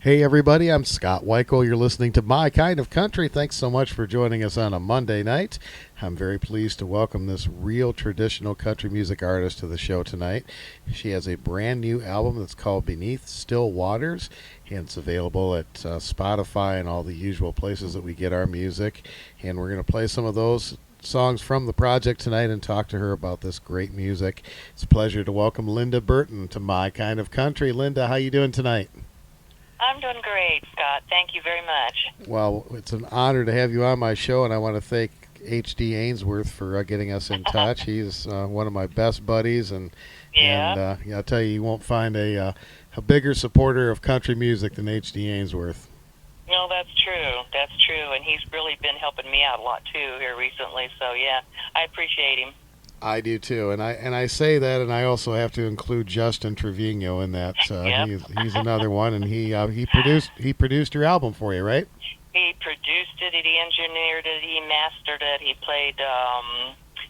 Hey everybody, I'm Scott Weichel. You're listening to My Kind of Country. Thanks so much for joining us on a Monday night. I'm very pleased to welcome this real traditional country music artist to the show tonight. She has a brand new album that's called Beneath Still Waters, and it's available at Spotify and all the usual places that we get our music. And we're going to play some of those songs from the project tonight and talk to her about this great music. It's a pleasure to welcome Linda Burton to My Kind of Country. Linda, how you doing tonight? I'm doing great, Scott. Thank you very much. Well, it's an honor to have you on my show, and I want to thank H.D. Ainsworth for getting us in touch. He's one of my best buddies, and I'll tell you won't find a bigger supporter of country music than H.D. Ainsworth. No, that's true. That's true, and he's really been helping me out a lot too here recently. So yeah, I appreciate him. I do too, and I say that, and I also have to include Justin Trevino in that. Yep. He's another one, and he produced your album for you, right? He produced it, he engineered it, he mastered it, he played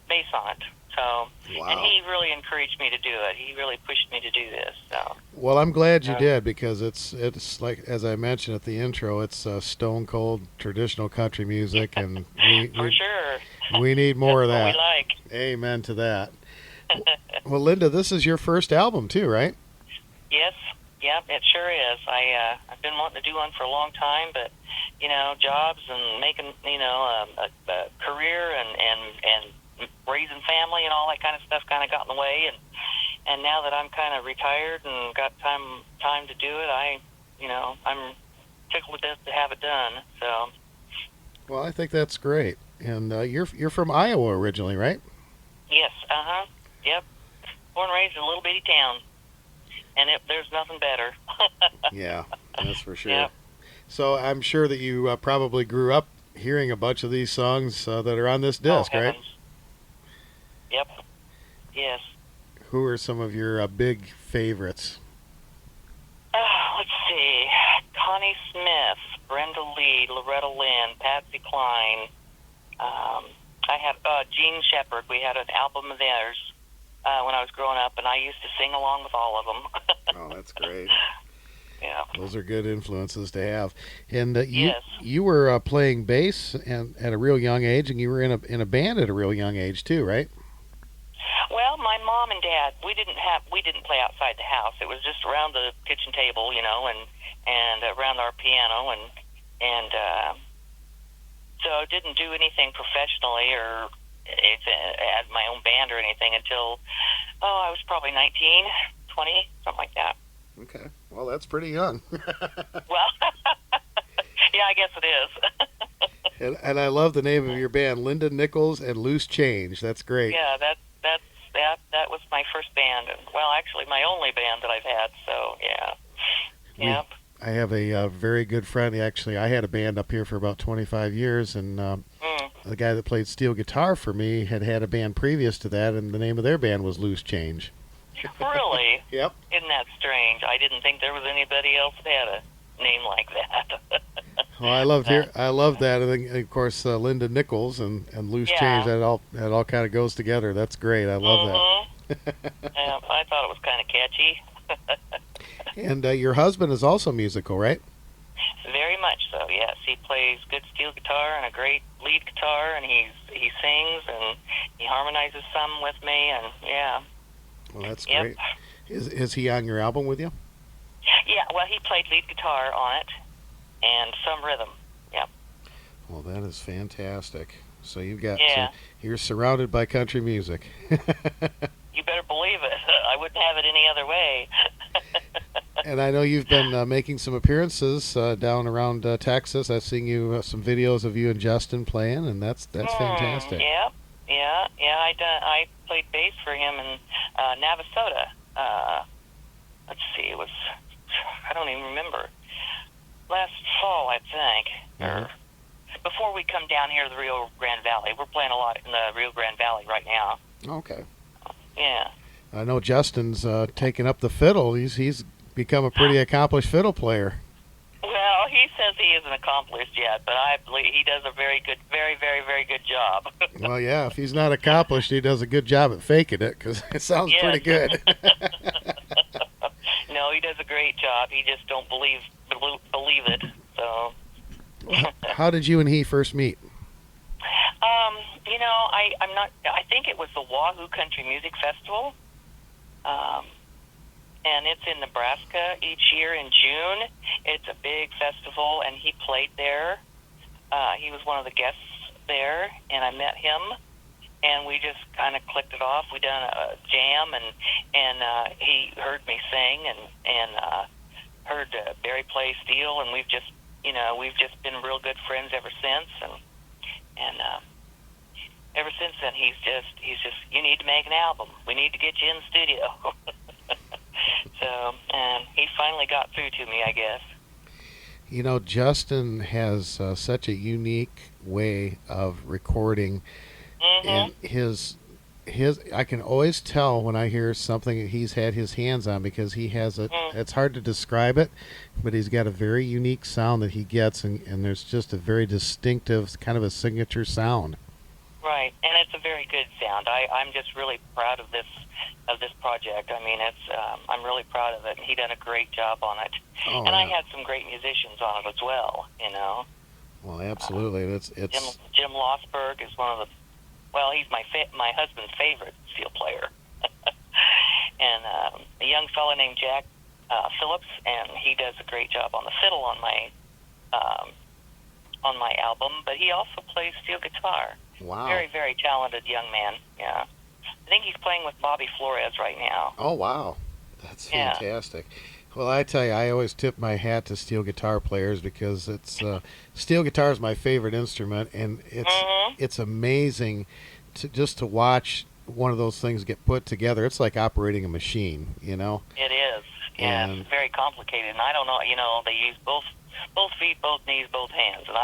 bass on it. So, wow. And he really encouraged me to do it. He really pushed me to do this. So. Well, I'm glad you did, because it's like, as I mentioned at the intro, it's stone cold traditional country music, and For sure. We need more of that. What we like. Amen to that. Well, Linda, this is your first album too, right? Yes. Yep, it sure is. I've been wanting to do one for a long time, but jobs and making a career and raising family and all that kind of stuff kind of got in the way, and now that I'm kind of retired and got time to do it, I'm tickled to death to have it done. So. Well, I think that's great. And you're from Iowa originally, right? Yes. Yep. Born and raised in a little bitty town, and there's nothing better. Yeah, that's for sure. Yep. So I'm sure that you probably grew up hearing a bunch of these songs that are on this disc, right? Yep. Yes. Who are some of your big favorites? Let's see. Connie Smith, Brenda Lee, Loretta Lynn, Patsy Cline. I had Gene Shepard. We had an album of theirs when I was growing up, and I used to sing along with all of them. Oh, that's great. Yeah. Those are good influences to have. And yes. you were playing bass at a real young age, and you were in a band at a real young age too, right? Well, my mom and dad, we didn't play outside the house. It was just around the kitchen table, and around our piano, and so I didn't do anything professionally or had my own band or anything until I was probably 19, 20, something like that. Okay. Well, that's pretty young. Well, yeah, I guess it is. and I love the name of your band, Linda Nichols and Loose Change. That's great. Yeah, that was my first band, and well, actually my only band that I've had. So yeah. Yep. I have a very good friend. Actually, I had a band up here for about 25 years, and the guy that played steel guitar for me had a band previous to that, and the name of their band was Loose Change. Really? Yep. Isn't that strange? I didn't think there was anybody else that had a name like that. Well, I loved that, and then, of course, Linda Nichols and Loose Change. That all kind of goes together. That's great. I love that. Yeah, I thought it was kind of catchy. And your husband is also musical, right? Very much so. Yes, he plays good steel guitar and a great lead guitar, and he sings and he harmonizes some with me, and yeah. Well, that's great. Is he on your album with you? Yeah. Well, he played lead guitar on it and some rhythm. Yeah. Well, that is fantastic. So you're surrounded by country music. You better believe it. I wouldn't have it any other way. And I know you've been making some appearances down around Texas. I've seen some videos of you and Justin playing, and that's fantastic. Yeah. I played bass for him in Navasota. Let's see, I don't even remember. Last fall, I think. Mm-hmm. Or before we come down here to the Rio Grande Valley. We're playing a lot in the Rio Grande Valley right now. Okay. Yeah. I know Justin's taking up the fiddle. He's become a pretty accomplished fiddle player. Well, he says he isn't accomplished yet, but I believe he does a very, very, very good job. Well, yeah, if he's not accomplished, he does a good job at faking it, because it sounds pretty good. No, No, he does a great job. He just don't believe it. So. How did you and he first meet? I'm not. I think it was the Wahoo Country Music Festival, and it's in Nebraska each year in June. It's a big festival, and he played there. He was one of the guests there, and I met him, and we just kind of clicked it off. We done a jam, and he heard me sing, and heard Barry play steel, and we've just been real good friends ever since, and ever since then he's just you need to make an album. We need to get you in the studio. So, and he finally got through to me, I guess. You know, Justin has such a unique way of recording, and his I can always tell when I hear something that he's had his hands on, because he has a it's hard to describe it, but he's got a very unique sound that he gets, and there's just a very distinctive kind of a signature sound. Right, and it's a very good sound. I'm just really proud of this project. I mean, I'm really proud of it. He done a great job on it, and I had some great musicians on it as well. Well, absolutely. It's Jim Lossberg is one of the. Well, he's my husband's favorite steel player, and a young fellow named Jack Phillips, and he does a great job on the fiddle on my album. But he also plays steel guitar. Wow. Very, very talented young man. Yeah, I think he's playing with Bobby Flores right now. Oh wow, that's fantastic. Well, I tell you, I always tip my hat to steel guitar players, because it's steel guitar is my favorite instrument, and it's amazing to watch one of those things get put together. It's like operating a machine, It is. Yeah, it's very complicated, and I don't know. They use both feet, both knees, both hands, and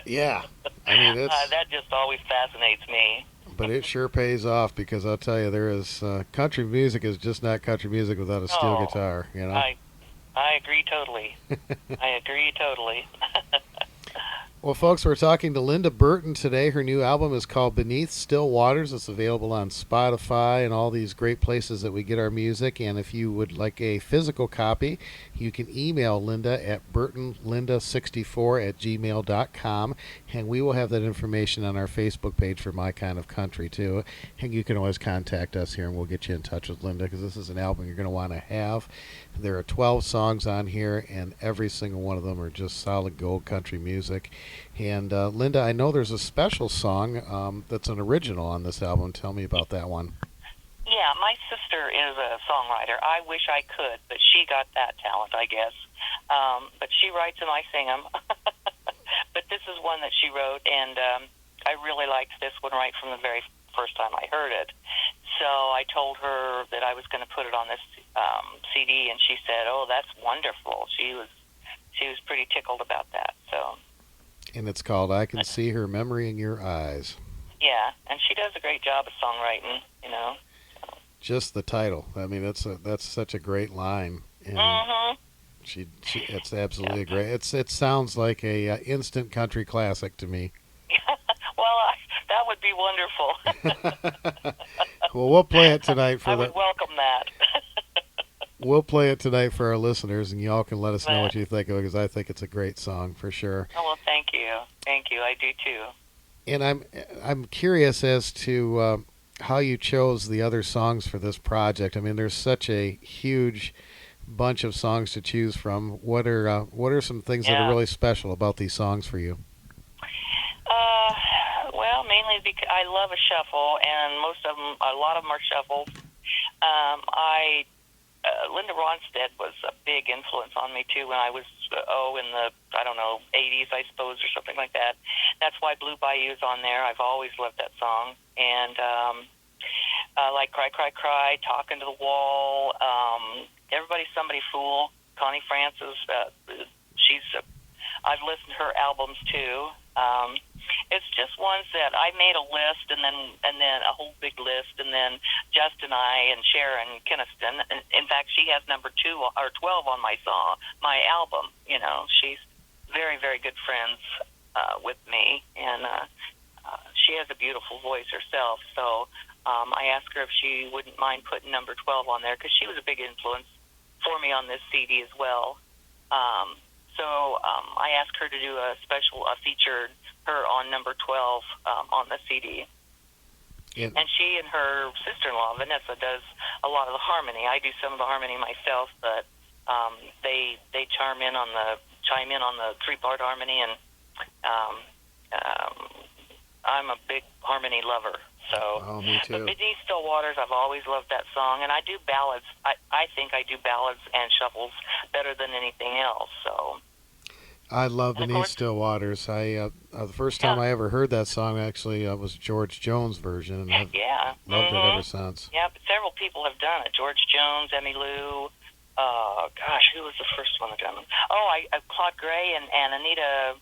yeah, I mean that just always fascinates me. But it sure pays off, because I'll tell you, there is country music is just not country music without a steel guitar. I agree totally. I agree totally. Well, folks, we're talking to Linda Burton today. Her new album is called Beneath Still Waters. It's available on Spotify and all these great places that we get our music. And if you would like a physical copy, you can email Linda at burtonlinda64@gmail.com. And we will have that information on our Facebook page for My Kind of Country, too. And you can always contact us here, and we'll get you in touch with Linda, because this is an album you're going to want to have. There are 12 songs on here, and every single one of them are just solid gold country music. And Linda, I know there's a special song that's an original on this album. Tell me about that one. Yeah, my sister is a songwriter. I wish I could, but she got that talent, I guess. But she writes them, I sing them. But this is one that she wrote, and I really liked this one right from the very first time I heard it. So I told her that I was going to put it on this CD, and she said, "Oh, that's wonderful." She was pretty tickled about that. So. And it's called "I Can See Her Memory in Your Eyes." Yeah, and she does a great job of songwriting. Just the title. I mean, that's such a great line. And it's absolutely great. It sounds like a instant country classic to me. Well, that would be wonderful. Well, we'll play it tonight for I would welcome that. We'll play it tonight for our listeners, and y'all can let us know what you think of it, because I think it's a great song for sure. Oh, well, thank you. Thank you. I do too. And I'm curious as to how you chose the other songs for this project. I mean, there's such a huge bunch of songs to choose from. What are some things that are really special about these songs for you? Well, mainly because I love a shuffle, and a lot of them are shuffles. Linda Ronstadt was a big influence on me too when I was in the 80s, I suppose, or something like that. That's why Blue Bayou's on there. I've always loved that song, and like Cry Cry Cry, Talking to the Wall, Everybody's Somebody Fool, Connie Francis. I've listened to her albums too. It's just ones that I made a list, and then a whole big list, and then Justin and I and Sharon Kinniston. In fact, she has number 2 or 12 on my album. She's very, very good friends with me, and she has a beautiful voice herself. So I asked her if she wouldn't mind putting number 12 on there, because she was a big influence for me on this CD as well. So I asked her to do a featured her on number 12 on the CD. Yeah. And she and her sister-in-law, Vanessa, does a lot of the harmony. I do some of the harmony myself, but they chime in on the three-part harmony, and I'm a big harmony lover. So, me too. But Beneath Still Waters, I've always loved that song, and I do ballads. I think I do ballads and shuffles better than anything else. So. I love Beneath Still Waters. The first time I ever heard that song actually was George Jones' version, and I've loved it ever since. Yeah, but several people have done it. George Jones, Emmylou. Who was the first one that done it? Oh, Claude Gray and Anita.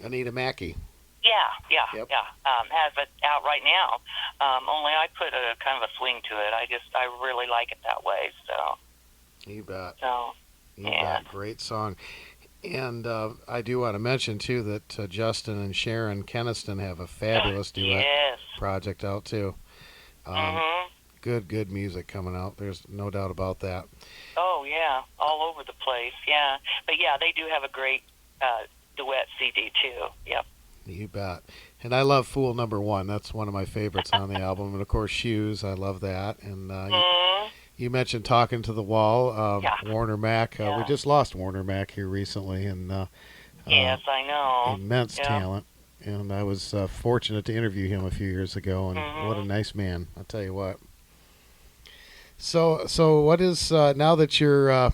Anita Mackey. Yeah. Yep. Has it out right now. Only I put a kind of a swing to it. I really like it that way. So. You bet. So. You bet. Great song. And I do want to mention, too, that Justin and Sharon Keniston have a fabulous duet project out, too. Good music coming out. There's no doubt about that. Oh, yeah. All over the place, yeah. But, yeah, they do have a great duet CD, too. Yep. You bet. And I love Fool Number 1. That's one of my favorites on the album. And, of course, Shoes. I love that. And you mentioned Talking to the Wall, Warner Mac. We just lost Warner Mac here recently, and yes, I know. Immense talent. And I was fortunate to interview him a few years ago, and what a nice man! I'll tell you what. So what is now that you're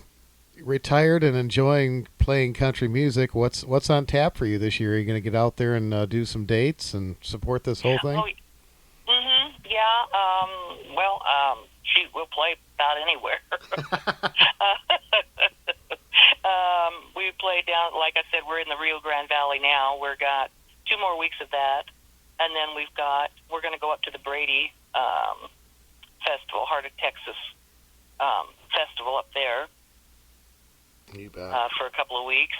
retired and enjoying playing country music? What's on tap for you this year? Are you going to get out there and do some dates and support this whole thing? Shoot, we'll play about anywhere. We play down, like I said, we're in the Rio Grande Valley now. We've got 2 more weeks of that, and then we're going to go up to the Brady Festival, Heart of Texas Festival up there. You bet. For a couple of weeks,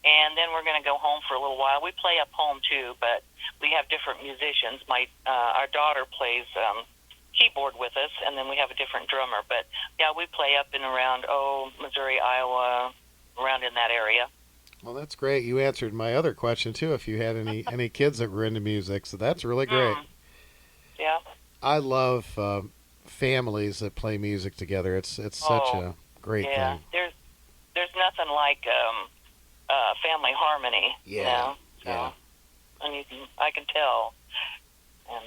and then we're going to go home for a little while. We play up home too, but we have different musicians. Our daughter plays keyboard with us, and then we have a different drummer. But yeah, we play up and around Missouri, Iowa, around in that area. Well, that's great. You answered my other question too. If you had any kids that were into music, so that's really great. Yeah. I love families that play music together. It's such a great thing. There's nothing like family harmony. Yeah. You know? So, yeah. And I can tell. And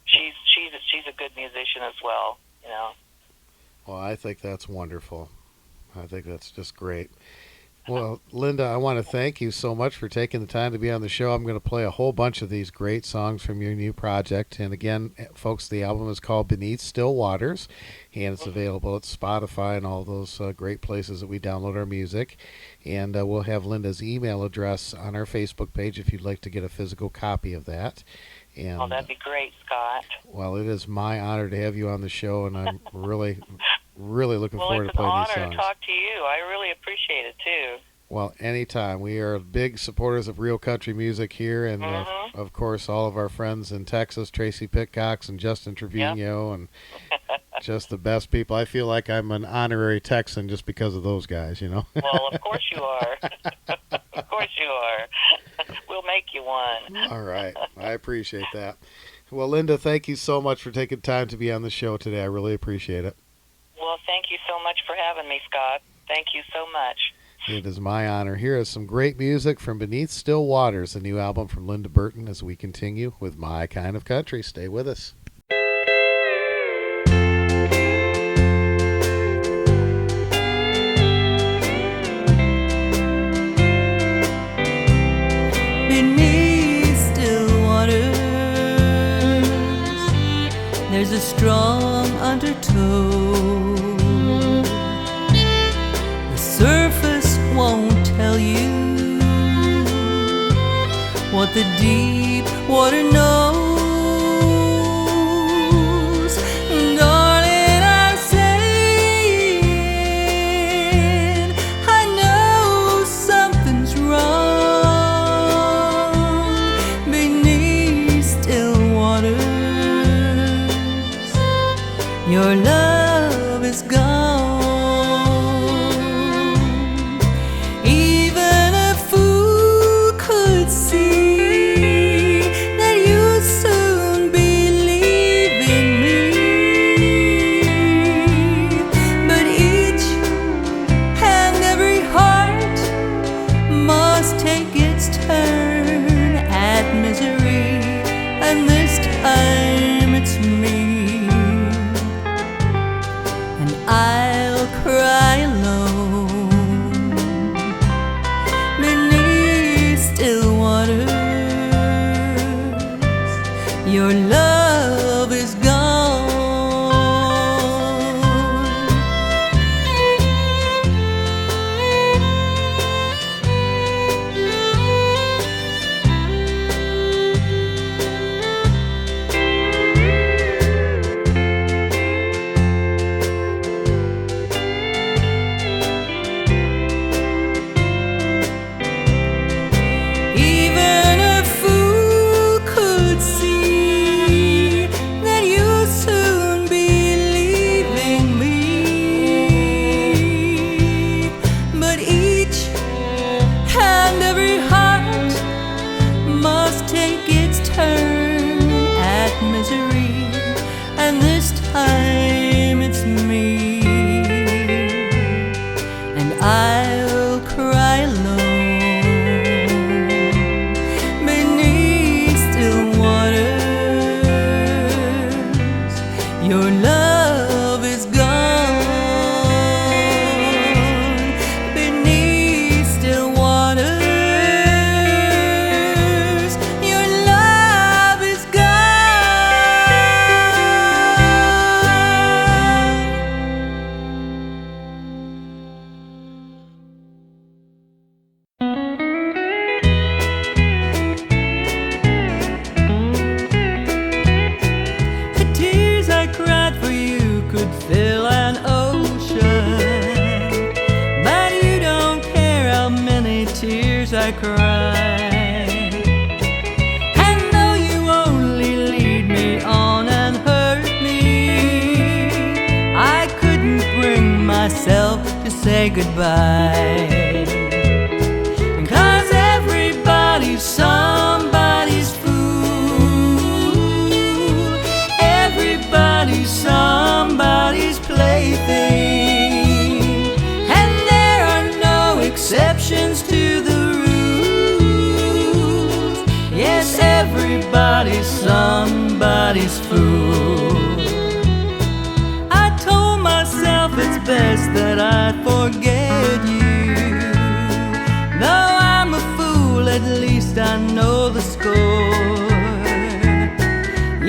she's a good musician as well. You know. Well, I think that's wonderful. I think that's just great. Well, Linda, I want to thank you so much for taking the time to be on the show. I'm going to play a whole bunch of these great songs from your new project. And again, folks, the album is called Beneath Still Waters, and it's available at Spotify and all those great places that we download our music. And we'll have Linda's email address on our Facebook page if you'd like to get a physical copy of that. And, that'd be great, Scott. Well, it is my honor to have you on the show, and I'm really looking forward to playing these songs. Well, it's an honor to talk to you. I really appreciate it, too. Well, anytime. We are big supporters of real country music here, and of course, all of our friends in Texas, Tracy Pitcox and Justin Trevino, and just the best people. I feel like I'm an honorary Texan just because of those guys, you know? Well, of course you are. Of course you are. We'll make you one. All right. I appreciate that. Well, Linda, thank you so much for taking time to be on the show today. I really appreciate it. Well, thank you so much for having me, Scott. Thank you so much. It is my honor. Here is some great music from Beneath Still Waters, a new album from Linda Burton, as we continue with My Kind of Country. Stay with us. Beneath still waters, there's a strong undertow. The surface won't tell you what the deep water knows. Darling, I'm saying I know something's wrong beneath still waters. Your love is gone. time it's me, and I'll cry alone beneath still waters. Your love is gone. And this time it's me, and I'll cry alone beneath still waters. Your love is gone beneath still waters. Your love is gone. Could fill an ocean, but you don't care how many tears I cry. And though you only lead me on and hurt me, I couldn't bring myself to say goodbye. 'Cause everybody's somebody's fool. Everybody's somebody's plaything, and there are no exceptions to the rules. Yes, everybody's somebody's fool. I told myself it's best that I forget you. Though I'm a fool, at least I know the score.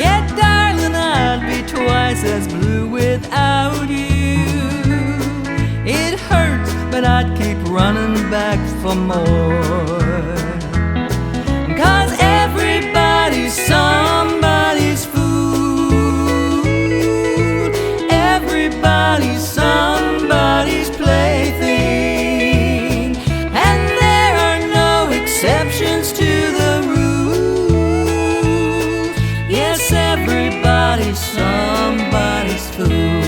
Yet, darling, I'd be twice as blue without you. It hurts, but I'd keep running back for more. 'Cause everybody's somebody's fool. Everybody's somebody's plaything, and there are no exceptions to the rules. Yes, everybody's somebody's fool.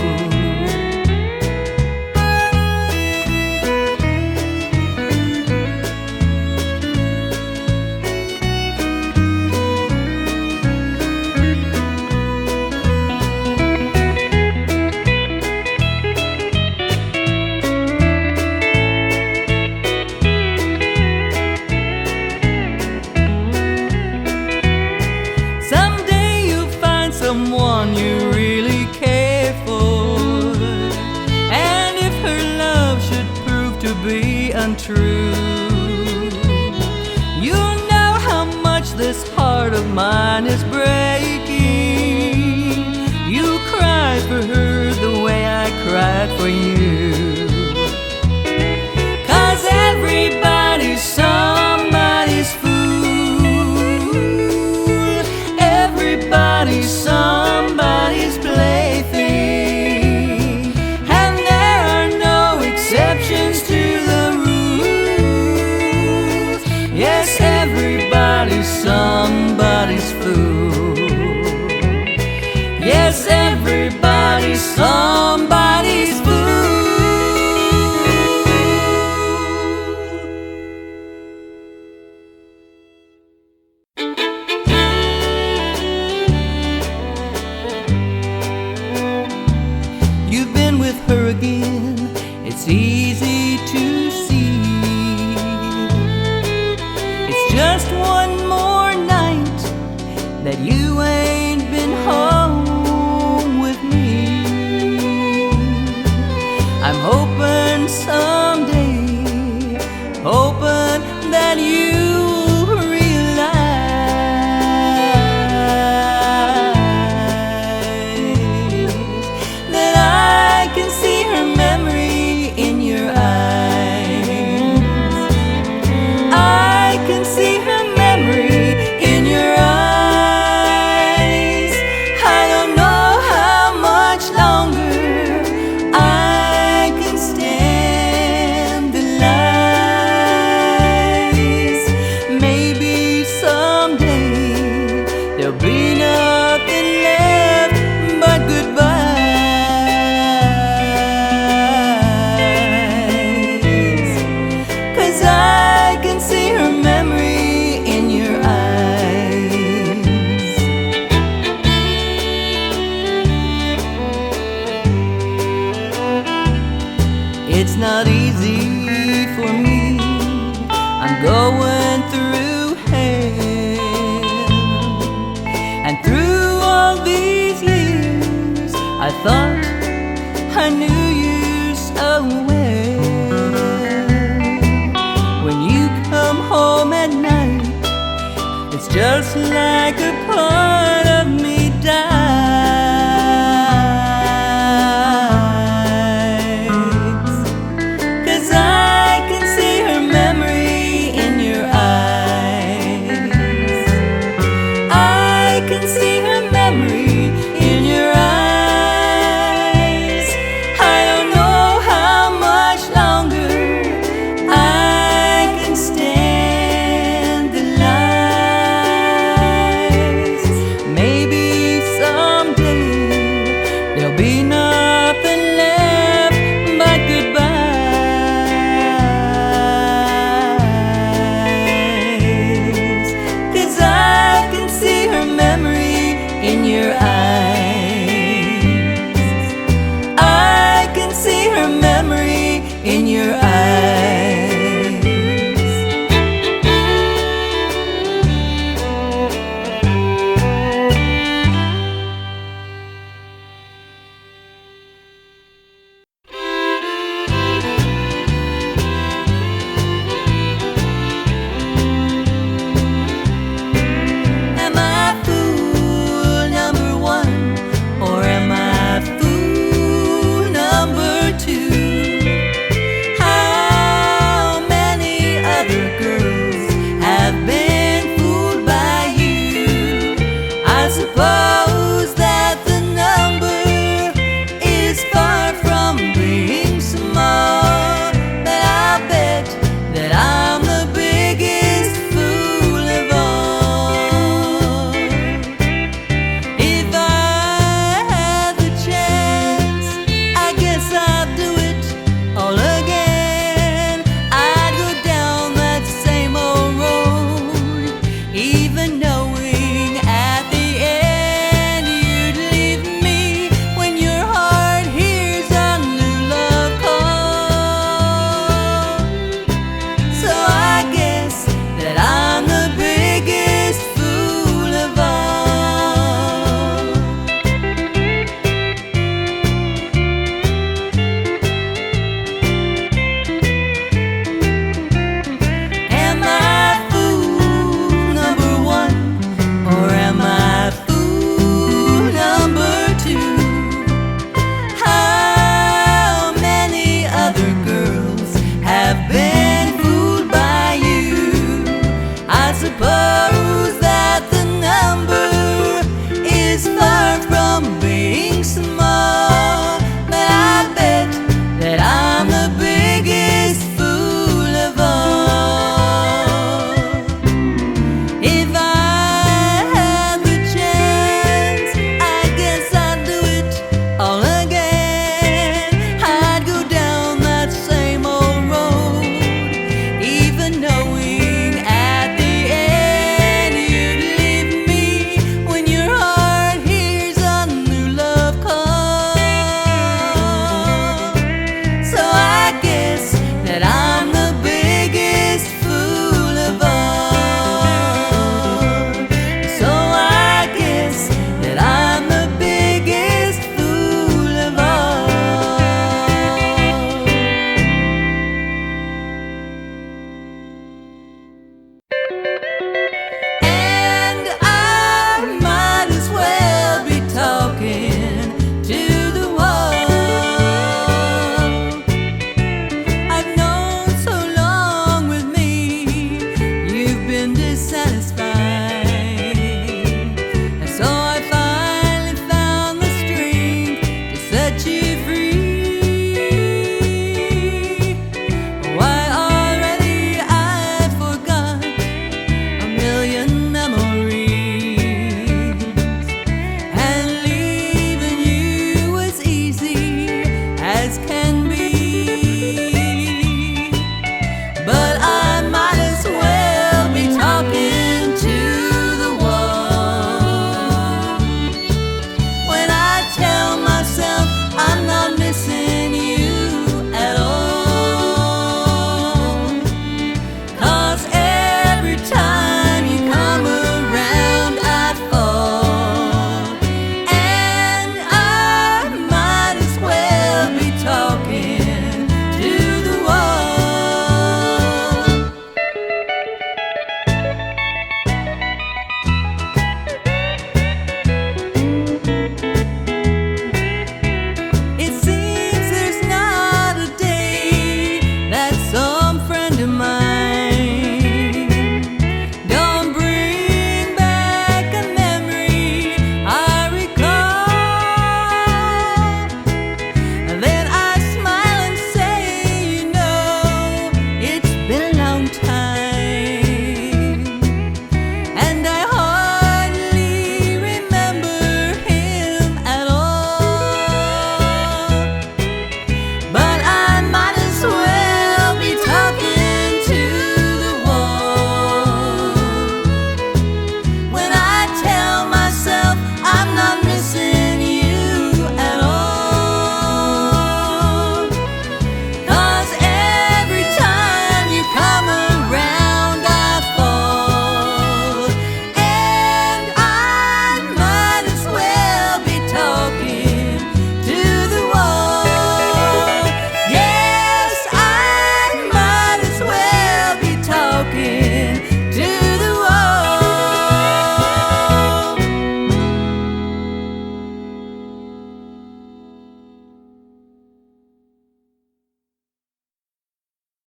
Someone you really care for, and if her love should prove to be untrue, you'll know how much this heart of mine is breaking. You cry for her the way I cried for you.